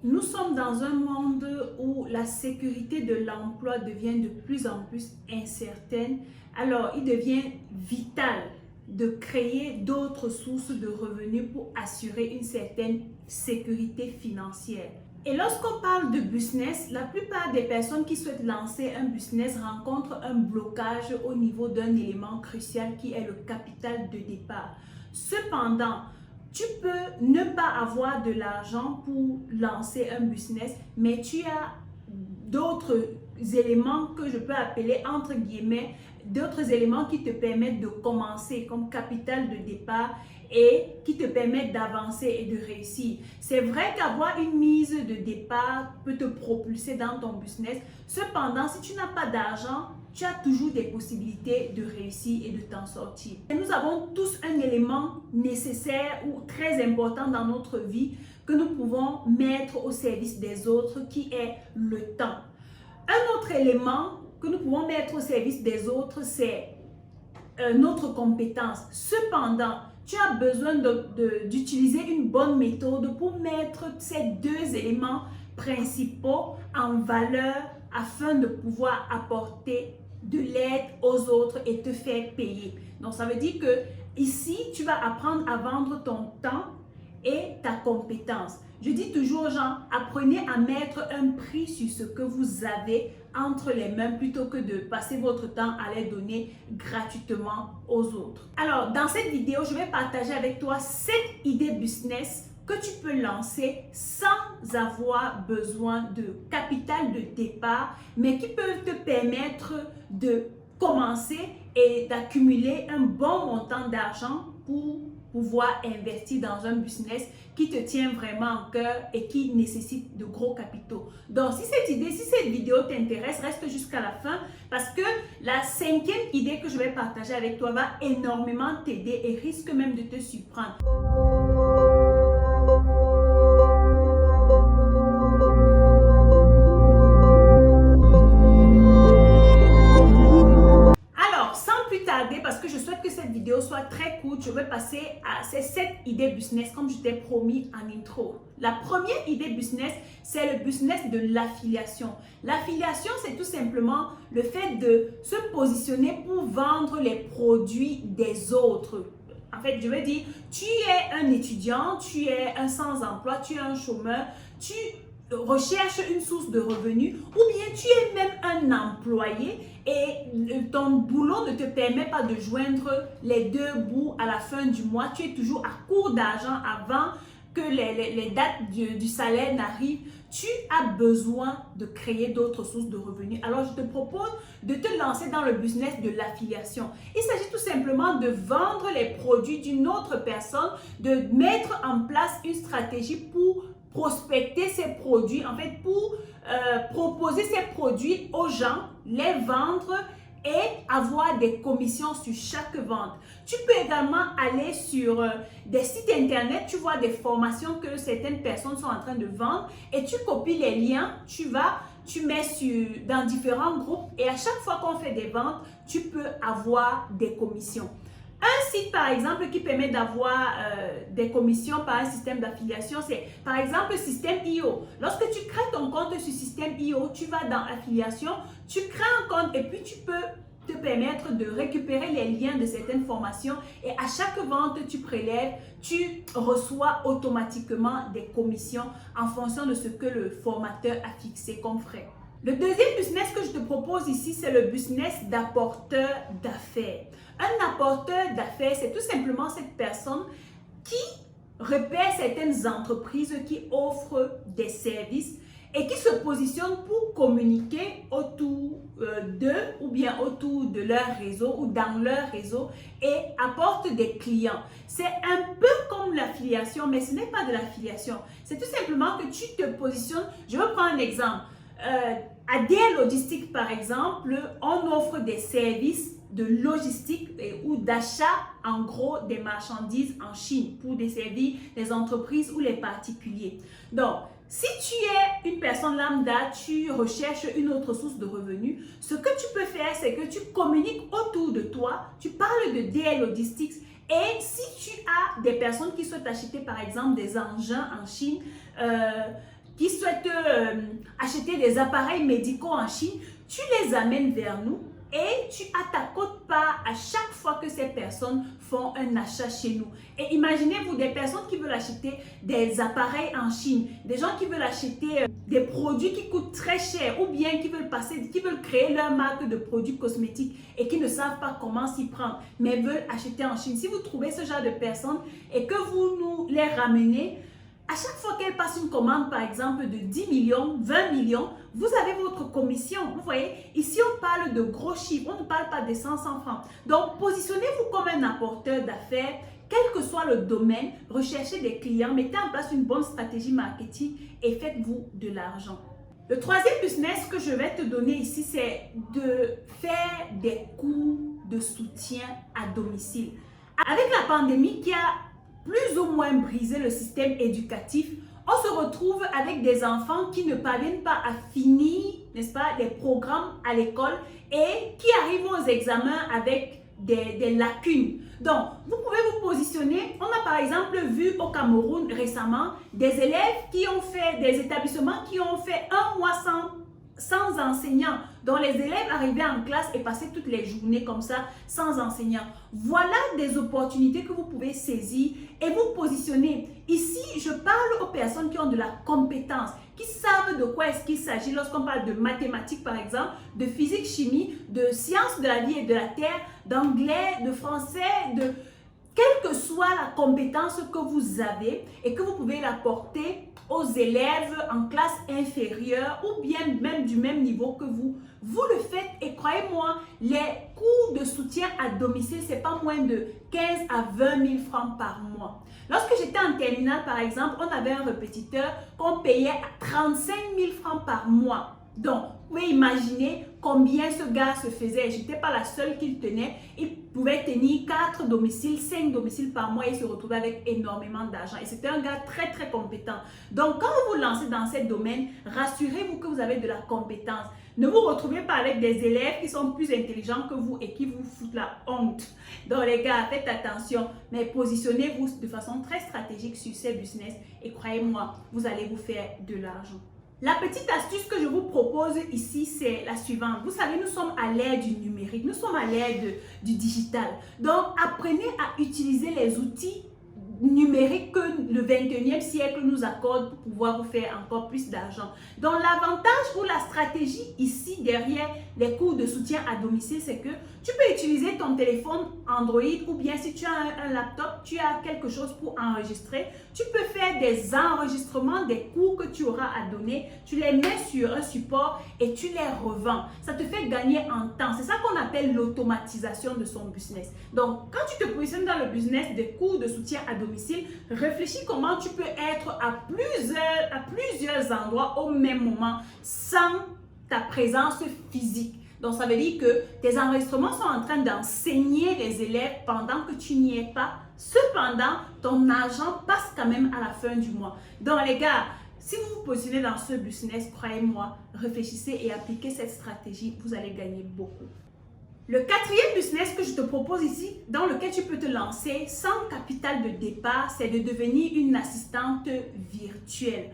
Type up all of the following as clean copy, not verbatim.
Nous sommes dans un monde où la sécurité de l'emploi devient de plus en plus incertaine. Alors, il devient vital de créer d'autres sources de revenus pour assurer une certaine sécurité financière. Et lorsqu'on parle de business, la plupart des personnes qui souhaitent lancer un business rencontrent un blocage au niveau d'un élément crucial qui est le capital de départ. Cependant, tu peux ne pas avoir de l'argent pour lancer un business, mais tu as d'autres éléments que je peux appeler entre guillemets, d'autres éléments qui te permettent de commencer comme capital de départ et qui te permettent d'avancer et de réussir. C'est vrai qu'avoir une mise de départ peut te propulser dans ton business. Cependant, si tu n'as pas d'argent, tu as toujours des possibilités de réussir et de t'en sortir. Et nous avons tous un élément nécessaire ou très important dans notre vie que nous pouvons mettre au service des autres, qui est le temps. Un autre élément que nous pouvons mettre au service des autres, c'est notre compétence. Cependant, tu as besoin d'utiliser une bonne méthode pour mettre ces deux éléments principaux en valeur afin de pouvoir apporter de l'aide aux autres et te faire payer. Donc, ça veut dire que ici, tu vas apprendre à vendre ton temps et ta compétence. Je dis toujours aux gens, apprenez à mettre un prix sur ce que vous avez entre les mains plutôt que de passer votre temps à les donner gratuitement aux autres. Alors, dans cette vidéo, je vais partager avec toi 7 idées business que tu peux lancer sans avoir besoin de capital de départ, mais qui peuvent te permettre de commencer et d'accumuler un bon montant d'argent pour pouvoir investir dans un business qui te tient vraiment en cœur et qui nécessite de gros capitaux. Donc, si cette vidéo t'intéresse, reste jusqu'à la fin parce que la 5e idée que je vais partager avec toi va énormément t'aider et risque même de te surprendre. Parce que je souhaite que cette vidéo soit très courte, je vais passer à ces 7 idées business comme je t'ai promis en intro. La première idée business, c'est le business de l'affiliation. L'affiliation, c'est tout simplement le fait de se positionner pour vendre les produits des autres. En fait, je veux dire, tu es un étudiant, tu es un sans-emploi, tu es un chômeur, tu recherches une source de revenus ou bien tu es même un employé et ton boulot ne te permet pas de joindre les deux bouts à la fin du mois. Tu es toujours à court d'argent avant que les dates du salaire n'arrivent. Tu as besoin de créer d'autres sources de revenus. Alors, je te propose de te lancer dans le business de l'affiliation. Il s'agit tout simplement de vendre les produits d'une autre personne, de mettre en place une stratégie pour prospecter ces produits, en fait, pour proposer ces produits aux gens, les vendre et avoir des commissions sur chaque vente. Tu peux également aller sur des sites internet, tu vois des formations que certaines personnes sont en train de vendre et tu copies les liens, tu mets dans différents groupes et à chaque fois qu'on fait des ventes, tu peux avoir des commissions. Un site, par exemple, qui permet d'avoir des commissions par un système d'affiliation, c'est par exemple Systeme.io. Lorsque tu crées ton compte sur Systeme.io, tu vas dans affiliation, tu crées un compte et puis tu peux te permettre de récupérer les liens de certaines formations et à chaque vente, tu prélèves, tu reçois automatiquement des commissions en fonction de ce que le formateur a fixé comme frais. Le deuxième business que je te propose ici, c'est le business d'apporteur d'affaires. Un apporteur d'affaires, c'est tout simplement cette personne qui repère certaines entreprises qui offrent des services et qui se positionne pour communiquer autour d'eux ou bien autour de leur réseau ou dans leur réseau et apporte des clients. C'est un peu comme l'affiliation, mais ce n'est pas de l'affiliation. C'est tout simplement que tu te positionnes. Je vais prendre un exemple. À DL Logistique, par exemple, on offre des services de logistique ou d'achat en gros des marchandises en Chine pour desservir les entreprises ou les particuliers. Donc, si tu es une personne lambda, tu recherches une autre source de revenus, ce que tu peux faire, c'est que tu communiques autour de toi, tu parles de DL Logistics et si tu as des personnes qui souhaitent acheter par exemple des engins en Chine, qui souhaitent acheter des appareils médicaux en Chine, tu les amènes vers nous et tu as ta quote-part à chaque fois que ces personnes font un achat chez nous. Et imaginez-vous des personnes qui veulent acheter des appareils en Chine, des gens qui veulent acheter des produits qui coûtent très cher ou bien qui veulent créer leur marque de produits cosmétiques et qui ne savent pas comment s'y prendre, mais veulent acheter en Chine. Si vous trouvez ce genre de personnes et que vous nous les ramenez, à chaque fois qu'elle passe une commande, par exemple, de 10 millions, 20 millions, vous avez votre commission. Vous voyez, ici, on parle de gros chiffres. On ne parle pas des 500 francs. Donc, positionnez-vous comme un apporteur d'affaires, quel que soit le domaine. Recherchez des clients, mettez en place une bonne stratégie marketing et faites-vous de l'argent. Le troisième business que je vais te donner ici, c'est de faire des cours de soutien à domicile. Avec la pandémie qui a plus ou moins briser le système éducatif, on se retrouve avec des enfants qui ne parviennent pas à finir, n'est-ce pas, les programmes à l'école et qui arrivent aux examens avec des lacunes. Donc, vous pouvez vous positionner. On a par exemple vu au Cameroun récemment des élèves qui ont fait, des établissements qui ont fait un mois sans enseignants, dont les élèves arrivaient en classe et passaient toutes les journées comme ça, sans enseignants. Voilà des opportunités que vous pouvez saisir et vous positionner. Ici, je parle aux personnes qui ont de la compétence, qui savent de quoi est-ce qu'il s'agit lorsqu'on parle de mathématiques par exemple, de physique, chimie, de sciences de la vie et de la terre, d'anglais, de français, de quelle que soit la compétence que vous avez et que vous pouvez l'apporter aux élèves en classe inférieure ou bien même du même niveau que vous. Vous le faites et croyez-moi, les cours de soutien à domicile, ce n'est pas moins de 15 à 20 000 francs par mois. Lorsque j'étais en terminale, par exemple, on avait un répétiteur qu'on payait à 35 000 francs par mois. Donc, vous pouvez imaginer combien ce gars se faisait. Je n'étais pas la seule qu'il tenait. Il pouvait tenir 4 domiciles, 5 domiciles par mois et se retrouver avec énormément d'argent. Et c'était un gars très, très compétent. Donc, quand vous vous lancez dans ce domaine, rassurez-vous que vous avez de la compétence. Ne vous retrouvez pas avec des élèves qui sont plus intelligents que vous et qui vous foutent la honte. Donc, les gars, faites attention, mais positionnez-vous de façon très stratégique sur ces business et croyez-moi, vous allez vous faire de l'argent. La petite astuce que je vous propose ici, c'est la suivante. Vous savez, nous sommes à l'ère du numérique, nous sommes à l'ère du digital. Donc, apprenez à utiliser les outils numériques que le 21e siècle nous accorde pour pouvoir vous faire encore plus d'argent. Donc, l'avantage ou la stratégie ici derrière les cours de soutien à domicile, c'est que tu peux utiliser ton téléphone Android ou bien si tu as un laptop, tu as quelque chose pour enregistrer. Tu peux faire des enregistrements des cours que tu auras à donner. Tu les mets sur un support et tu les revends. Ça te fait gagner en temps. C'est ça qu'on appelle l'automatisation de son business. Donc, quand tu te positionnes dans le business des cours de soutien à domicile, réfléchis comment tu peux être à plusieurs endroits au même moment sans ta présence physique. Donc, ça veut dire que tes enregistrements sont en train d'enseigner les élèves pendant que tu n'y es pas. Cependant, ton argent passe quand même à la fin du mois. Donc, les gars, si vous vous positionnez dans ce business, croyez-moi, réfléchissez et appliquez cette stratégie, vous allez gagner beaucoup. Le quatrième business que je te propose ici, dans lequel tu peux te lancer sans capital de départ, c'est de devenir une assistante virtuelle.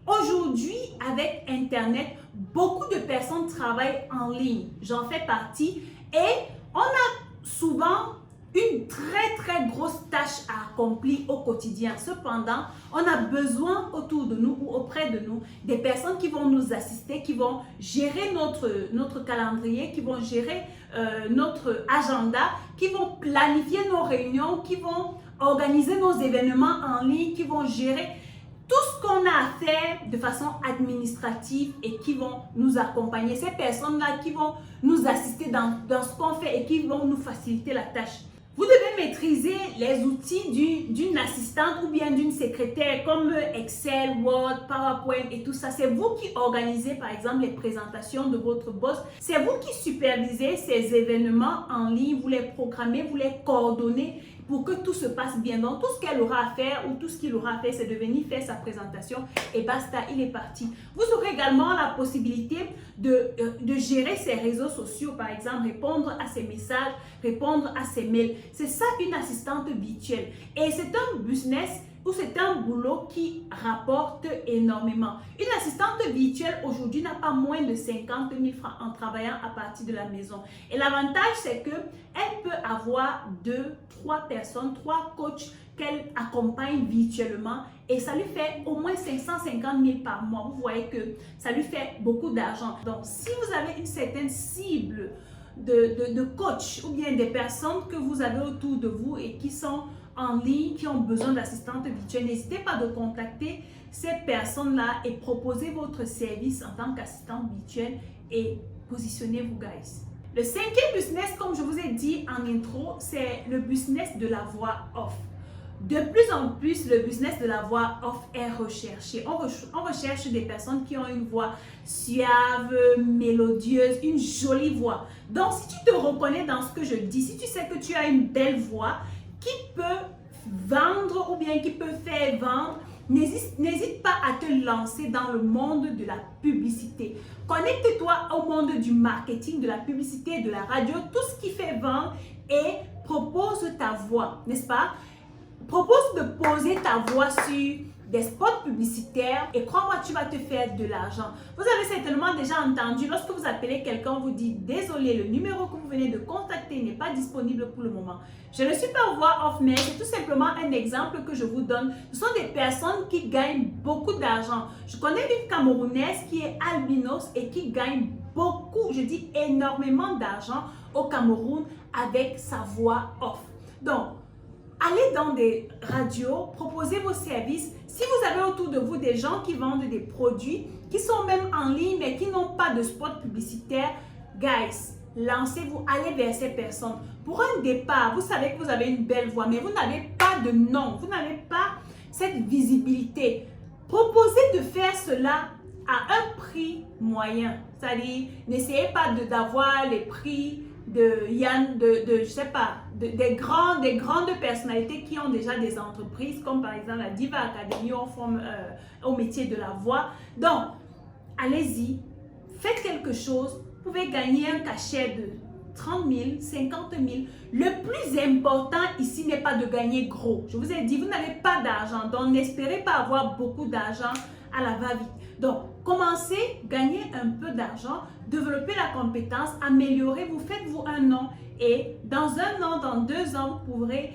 Aujourd'hui, avec Internet, beaucoup de personnes travaillent en ligne. J'en fais partie et on a souvent une très grosse tâche à accomplir au quotidien. Cependant, on a besoin autour de nous ou auprès de nous des personnes qui vont nous assister, qui vont gérer notre calendrier, qui vont gérer notre agenda, qui vont planifier nos réunions, qui vont organiser nos événements en ligne, qui vont gérer tout ce qu'on a à faire de façon administrative et qui vont nous accompagner. Ces personnes-là qui vont nous assister dans ce qu'on fait et qui vont nous faciliter la tâche. Vous devez maîtriser les outils d'une assistante ou bien d'une secrétaire comme Excel, Word, PowerPoint et tout ça. C'est vous qui organisez par exemple les présentations de votre boss. C'est vous qui supervisez ces événements en ligne. Vous les programmez, vous les coordonnez pour que tout se passe bien. Donc, tout ce qu'elle aura à faire ou tout ce qu'il aura à faire, c'est de venir faire sa présentation et basta, il est parti. Vous aurez également la possibilité de gérer ses réseaux sociaux, par exemple, répondre à ses messages, répondre à ses mails. C'est ça une assistante virtuelle. Et c'est un business ou c'est un boulot qui rapporte énormément. Une assistante virtuelle aujourd'hui n'a pas moins de 50 000 francs en travaillant à partir de la maison. Et l'avantage, c'est qu'elle peut avoir 2, 3 personnes, 3 coachs qu'elle accompagne virtuellement et ça lui fait au moins 550 000 par mois. Vous voyez que ça lui fait beaucoup d'argent. Donc, si vous avez une certaine cible de coach ou bien des personnes que vous avez autour de vous et qui sont en ligne, qui ont besoin d'assistantes virtuelles, n'hésitez pas de contacter ces personnes-là et proposer votre service en tant qu'assistante virtuelle et positionnez-vous, guys. Le 5e business, comme je vous ai dit en intro, c'est le business de la voix off. De plus en plus, le business de la voix off est recherché. On recherche des personnes qui ont une voix suave, mélodieuse, une jolie voix. Donc, si tu te reconnais dans ce que je dis, si tu sais que tu as une belle voix qui peut vendre ou bien qui peut faire vendre, n'hésite pas à te lancer dans le monde de la publicité. Connecte-toi au monde du marketing, de la publicité, de la radio, tout ce qui fait vendre et propose ta voix, n'est-ce pas? Propose de poser ta voix sur des spots publicitaires et crois-moi, tu vas te faire de l'argent. Vous avez certainement déjà entendu, lorsque vous appelez quelqu'un, vous dit « Désolé, le numéro que vous venez de contacter n'est pas disponible pour le moment ». Je ne suis pas voix off, mais c'est tout simplement un exemple que je vous donne. Ce sont des personnes qui gagnent beaucoup d'argent. Je connais une Camerounaise qui est albinos et qui gagne beaucoup, je dis énormément d'argent au Cameroun avec sa voix off. Donc, allez dans des radios, proposez vos services. Si vous avez autour de vous des gens qui vendent des produits, qui sont même en ligne, mais qui n'ont pas de spot publicitaire, guys, lancez-vous, allez vers ces personnes. Pour un départ, vous savez que vous avez une belle voix, mais vous n'avez pas de nom, vous n'avez pas cette visibilité. Proposez de faire cela à un prix moyen. C'est-à-dire, n'essayez pas d'avoir les prix je sais pas, des grandes personnalités qui ont déjà des entreprises, comme par exemple la Diva Academy, on forme au métier de la voix. Donc, allez-y, faites quelque chose, vous pouvez gagner un cachet de 30 000, 50 000. Le plus important ici n'est pas de gagner gros. Je vous ai dit, vous n'avez pas d'argent, donc n'espérez pas avoir beaucoup d'argent à la va-vite. Donc, commencez, gagnez un peu d'argent, développez la compétence, améliorez-vous, faites-vous un nom et dans un an, dans 2 ans, vous pourrez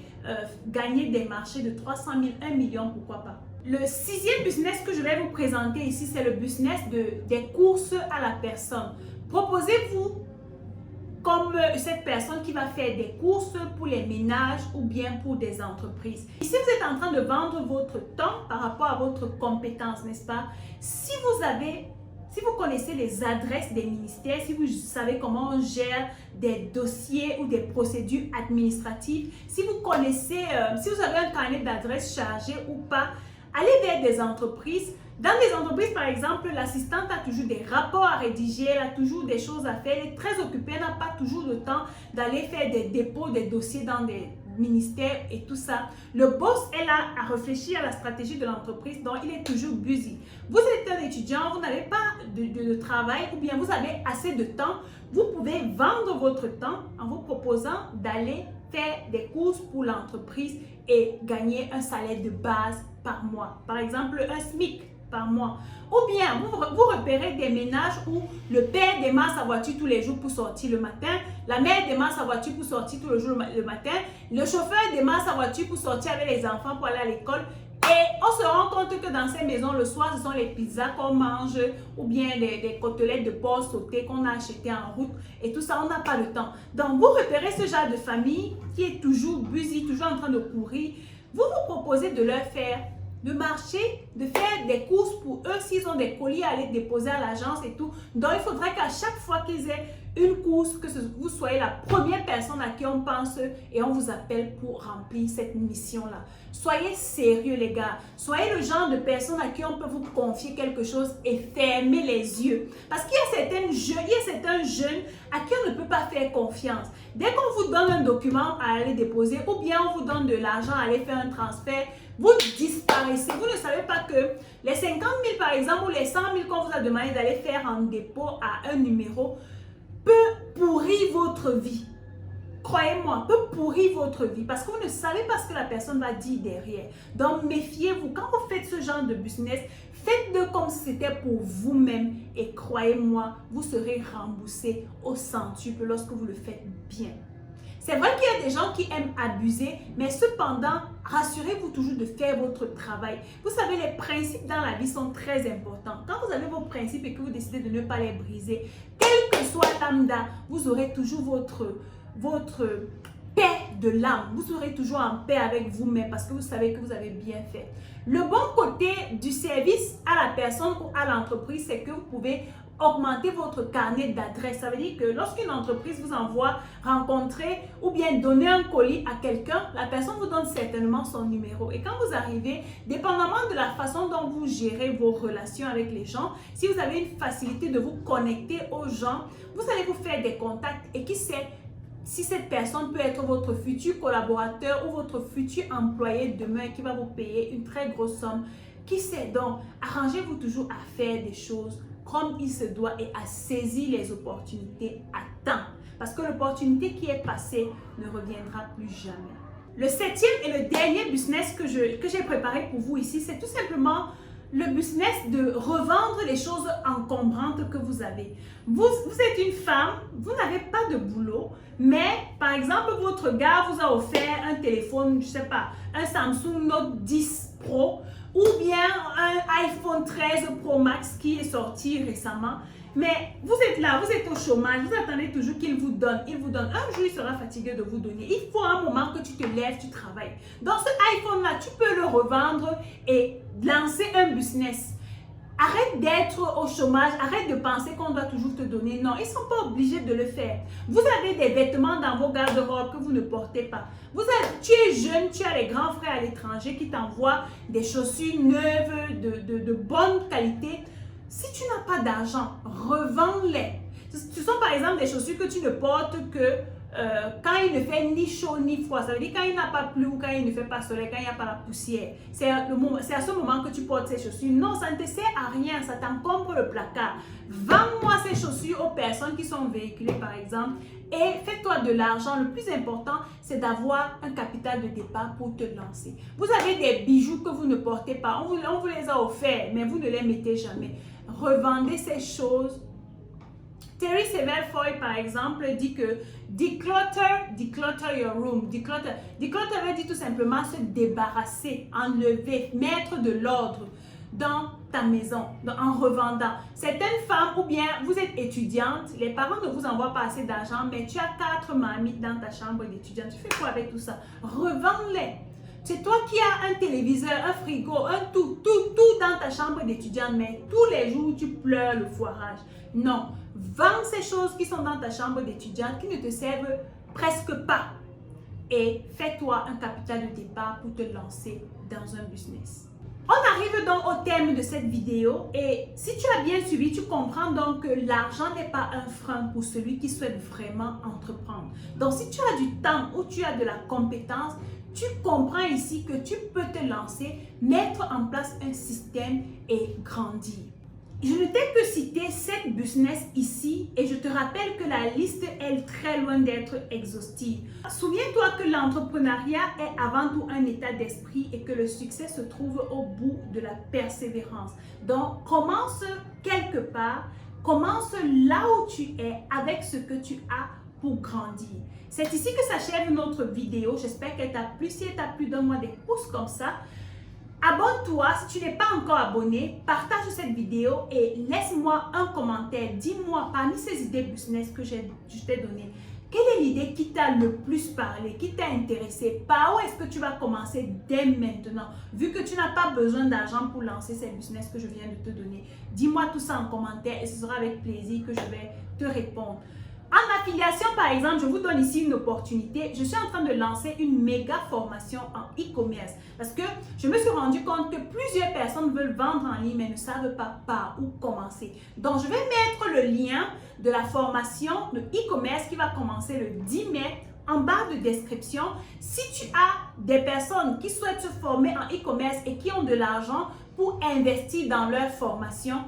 gagner des marchés de 300 000, 1 million, pourquoi pas. Le 6e business que je vais vous présenter ici, c'est le business des courses à la personne. Proposez-vous comme cette personne qui va faire des courses pour les ménages ou bien pour des entreprises. Ici, vous êtes en train de vendre votre temps par rapport à votre compétence, n'est-ce pas? Si vous connaissez les adresses des ministères, si vous savez comment on gère des dossiers ou des procédures administratives, si vous connaissez, si vous avez un carnet d'adresses chargé ou pas, allez vers des entreprises. Dans des entreprises, par exemple, l'assistante a toujours des rapports à rédiger, elle a toujours des choses à faire, elle est très occupée, elle n'a pas toujours le temps d'aller faire des dépôts, des dossiers dans des ministères et tout ça. Le boss est là à réfléchir à la stratégie de l'entreprise, donc il est toujours busy. Vous êtes un étudiant, vous n'avez pas de travail ou bien vous avez assez de temps, vous pouvez vendre votre temps en vous proposant d'aller faire des courses pour l'entreprise et gagner un salaire de base par mois. Par exemple, un SMIC par mois. Ou bien, vous repérez des ménages où le père démarre sa voiture tous les jours pour sortir le matin, la mère démarre sa voiture pour sortir tous les jours le matin, le chauffeur démarre sa voiture pour sortir avec les enfants pour aller à l'école. Et on se rend compte que dans ces maisons, le soir, ce sont les pizzas qu'on mange ou bien des côtelettes de porc sautées qu'on a achetées en route et tout ça, on n'a pas le temps. Donc, vous repérez ce genre de famille qui est toujours busy, toujours en train de courir. Vous proposez de leur faire le marché, de faire des courses pour eux s'ils ont des colis à aller déposer à l'agence et tout. Donc, il faudrait qu'à chaque fois qu'ils aient une course, que vous soyez la première personne à qui on pense et on vous appelle pour remplir cette mission-là. Soyez sérieux, les gars. Soyez le genre de personne à qui on peut vous confier quelque chose et fermer les yeux. Parce qu'il y a certains jeunes à qui on ne peut pas faire confiance. Dès qu'on vous donne un document à aller déposer ou bien on vous donne de l'argent à aller faire un transfert, vous disparaissez. Vous ne savez pas que les 50 000 par exemple ou les 100 000 qu'on vous a demandé d'aller faire en dépôt à un numéro peut pourrir votre vie. croyez-moi, peut pourrir votre vie parce que vous ne savez pas ce que la personne va dire derrière. Donc, méfiez-vous. Quand vous faites ce genre de business, faites-le comme si c'était pour vous-même et croyez-moi, vous serez remboursé au centuple lorsque vous le faites bien. C'est vrai qu'il y a des gens qui aiment abuser, mais cependant, rassurez-vous toujours de faire votre travail. Vous savez, les principes dans la vie sont très importants. Quand vous avez vos principes et que vous décidez de ne pas les briser, quel que soit lambda, vous aurez toujours votre paix de l'âme. Vous serez toujours en paix avec vous-même parce que vous savez que vous avez bien fait. Le bon côté du service à la personne ou à l'entreprise, c'est que vous pouvez augmenter votre carnet d'adresse. Ça veut dire que lorsqu'une entreprise vous envoie rencontrer ou bien donner un colis à quelqu'un, la personne vous donne certainement son numéro. Et quand vous arrivez, dépendamment de la façon dont vous gérez vos relations avec les gens, si vous avez une facilité de vous connecter aux gens, vous allez vous faire des contacts et qui sait si cette personne peut être votre futur collaborateur ou votre futur employé demain qui va vous payer une très grosse somme. Qui sait donc, arrangez-vous toujours à faire des choses comme il se doit et à saisir les opportunités à temps. Parce que l'opportunité qui est passée ne reviendra plus jamais. Le septième et le dernier business que j'ai préparé pour vous ici, c'est tout simplement le business de revendre les choses encombrantes que vous avez. Vous êtes une femme, vous n'avez pas de boulot, mais par exemple, votre gars vous a offert un téléphone, je ne sais pas, un Samsung Note 10 Pro ou bien un iPhone 13 Pro Max qui est sorti récemment. Mais vous êtes là, vous êtes au chômage, vous attendez toujours qu'il vous donne. Il vous donne. Un jour, il sera fatigué de vous donner. Il faut un moment que tu te lèves, tu travailles. Dans ce iPhone-là, tu peux le revendre et lancer un business. Arrête d'être au chômage, arrête de penser qu'on doit toujours te donner. Non, ils ne sont pas obligés de le faire. Vous avez des vêtements dans vos garde-robes que vous ne portez pas. Tu es jeune, tu as les grands frères à l'étranger qui t'envoient des chaussures neuves de bonne qualité. Si tu n'as pas d'argent, revends-les. Ce sont par exemple des chaussures que tu ne portes que quand il ne fait ni chaud ni froid. Ça veut dire quand il n'a pas plu ou quand il ne fait pas soleil, quand il n'y a pas la poussière. C'est à ce moment que tu portes ces chaussures. Non, ça ne te sert à rien, ça t'encombre le placard. Vends-moi ces chaussures aux personnes qui sont véhiculées par exemple et fais-toi de l'argent. Le plus important, c'est d'avoir un capital de départ pour te lancer. Vous avez des bijoux que vous ne portez pas. On vous les a offerts, mais vous ne les mettez jamais. Revendez ces choses. Terry Severfoy, par exemple, dit que declutter your room. Declutter veut dire tout simplement se débarrasser, enlever, mettre de l'ordre dans ta maison, en revendant. Certaines femmes, ou bien vous êtes étudiante, les parents ne vous envoient pas assez d'argent, mais tu as 4 marmites dans ta chambre d'étudiante. Tu fais quoi avec tout ça? Revends-les. C'est toi qui as un téléviseur, un frigo, un tout dans ta chambre d'étudiante, mais tous les jours tu pleures le foirage. Non, vends ces choses qui sont dans ta chambre d'étudiante qui ne te servent presque pas et fais-toi un capital de départ pour te lancer dans un business. On arrive donc au terme de cette vidéo et si tu as bien suivi, tu comprends donc que l'argent n'est pas un frein pour celui qui souhaite vraiment entreprendre. Donc si tu as du temps ou tu as de la compétence, tu comprends ici que tu peux te lancer, mettre en place un système et grandir. Je ne t'ai que cité 7 business ici et je te rappelle que la liste est très loin d'être exhaustive. Souviens-toi que l'entrepreneuriat est avant tout un état d'esprit et que le succès se trouve au bout de la persévérance. Donc, commence quelque part, commence là où tu es avec ce que tu as pour grandir. C'est ici que s'achève notre vidéo. J'espère qu'elle t'a plu. Si elle t'a plu, donne-moi des pouces comme ça. Abonne-toi si tu n'es pas encore abonné. Partage cette vidéo et laisse-moi un commentaire. Dis-moi parmi ces idées business que je t'ai données, quelle est l'idée qui t'a le plus parlé, qui t'a intéressé? Par où est-ce que tu vas commencer dès maintenant? Vu que tu n'as pas besoin d'argent pour lancer ces business que je viens de te donner. Dis-moi tout ça en commentaire et ce sera avec plaisir que je vais te répondre. En affiliation, par exemple, je vous donne ici une opportunité. Je suis en train de lancer une méga formation en e-commerce parce que je me suis rendu compte que plusieurs personnes veulent vendre en ligne mais ne savent pas par où commencer. Donc, je vais mettre le lien de la formation de e-commerce qui va commencer le 10 mai en barre de description. Si tu as des personnes qui souhaitent se former en e-commerce et qui ont de l'argent pour investir dans leur formation,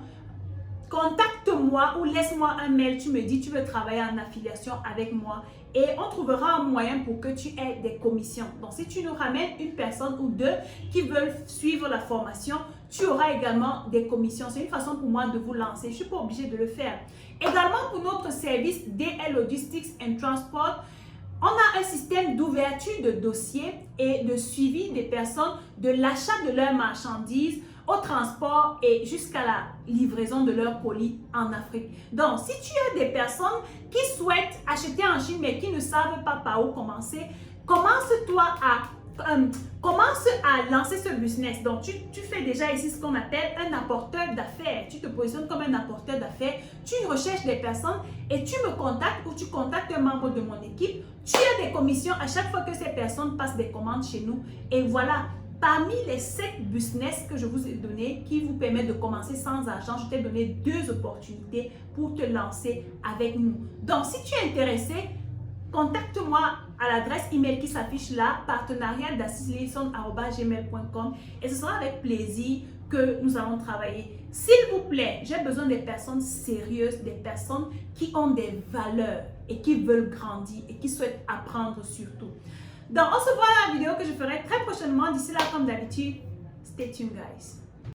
contacte-moi ou laisse-moi un mail. Tu me dis, tu veux travailler en affiliation avec moi et on trouvera un moyen pour que tu aies des commissions. Donc, si tu nous ramènes une personne ou deux qui veulent suivre la formation, tu auras également des commissions. C'est une façon pour moi de vous lancer. Je ne suis pas obligée de le faire. Également, pour notre service DL Logistics and Transport, on a un système d'ouverture de dossiers et de suivi des personnes de l'achat de leurs marchandises au transport et jusqu'à la livraison de leurs colis en Afrique. Donc, si tu as des personnes qui souhaitent acheter en Chine mais qui ne savent pas par où commencer, commence à lancer ce business. Donc, tu fais déjà ici ce qu'on appelle un apporteur d'affaires. Tu te positionnes comme un apporteur d'affaires. Tu recherches des personnes et tu me contactes ou tu contactes un membre de mon équipe. Tu as des commissions à chaque fois que ces personnes passent des commandes chez nous. Et voilà, parmi les 7 business que je vous ai donnés qui vous permettent de commencer sans argent, je t'ai donné 2 opportunités pour te lancer avec nous. Donc, si tu es intéressé, contacte-moi à l'adresse email qui s'affiche là, partenariat.dacislison@gmail.com et ce sera avec plaisir que nous allons travailler. S'il vous plaît, j'ai besoin des personnes sérieuses, des personnes qui ont des valeurs et qui veulent grandir et qui souhaitent apprendre surtout. Donc, on se voit dans la vidéo que je ferai très prochainement. D'ici là, comme d'habitude, stay tuned, guys.